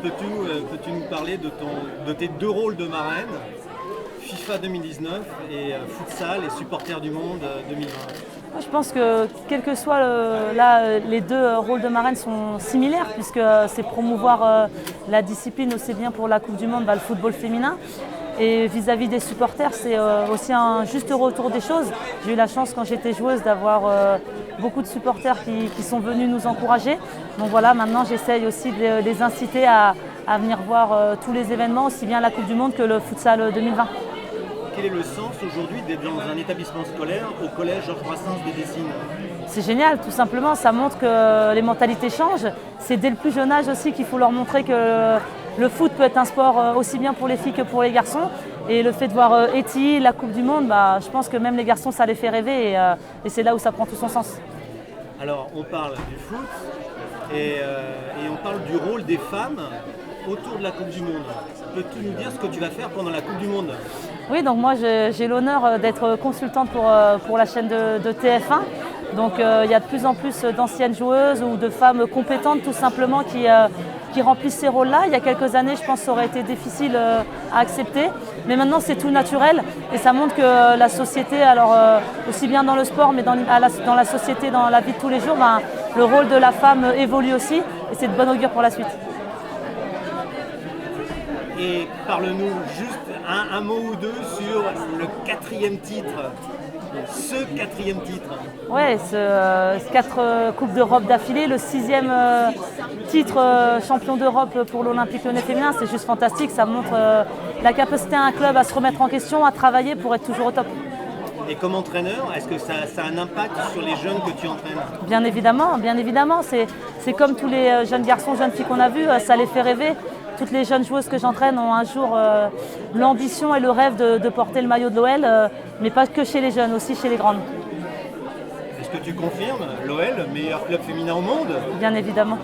peux-tu nous parler de tes deux rôles de marraine, FIFA 2019 et futsal et supporters du monde 2020? Je pense que quel que soit les deux rôles de marraine sont similaires puisque c'est promouvoir la discipline aussi bien pour la Coupe du Monde, le football féminin. Et vis-à-vis des supporters, c'est aussi un juste retour des choses. J'ai eu la chance quand j'étais joueuse d'avoir beaucoup de supporters qui sont venus nous encourager. Donc voilà, maintenant j'essaye aussi de les inciter à venir voir tous les événements, aussi bien la Coupe du Monde que le futsal 2020. Quel est le sens aujourd'hui d'être dans un établissement scolaire au collège Georges Brassens des Dessines? C'est génial, tout simplement, ça montre que les mentalités changent. C'est dès le plus jeune âge aussi qu'il faut leur montrer que le foot peut être un sport aussi bien pour les filles que pour les garçons. Et le fait de voir Eti, la Coupe du Monde, je pense que même les garçons, ça les fait rêver et c'est là où ça prend tout son sens. Alors, on parle du foot et on parle du rôle des femmes autour de la Coupe du Monde. Peux-tu nous dire ce que tu vas faire pendant la Coupe du Monde? Oui, donc moi j'ai l'honneur d'être consultante pour la chaîne de TF1. Donc il y a de plus en plus d'anciennes joueuses ou de femmes compétentes tout simplement qui remplissent ces rôles-là. Il y a quelques années, je pense que ça aurait été difficile à accepter. Mais maintenant, c'est tout naturel et ça montre que la société, alors aussi bien dans le sport, mais dans la société, dans la vie de tous les jours, le rôle de la femme évolue aussi et c'est de bon augure pour la suite. Et parle-nous juste un mot ou deux sur le quatrième titre. Ce quatrième titre. Ouais, 4 Coupes d'Europe d'affilée, le 6e titre champion d'Europe pour l'Olympique Lyonnais féminin, c'est juste fantastique. Ça montre la capacité à un club à se remettre en question, à travailler pour être toujours au top. Et comme entraîneur, est-ce que ça a un impact sur les jeunes que tu entraînes? Bien évidemment, bien évidemment. C'est comme tous les jeunes garçons, jeunes filles qu'on a vus, ça les fait rêver. Toutes les jeunes joueuses que j'entraîne ont un jour l'ambition et le rêve de porter le maillot de l'OL, mais pas que chez les jeunes, aussi chez les grandes. Est-ce que tu confirmes l'OL, meilleur club féminin au monde? Bien évidemment.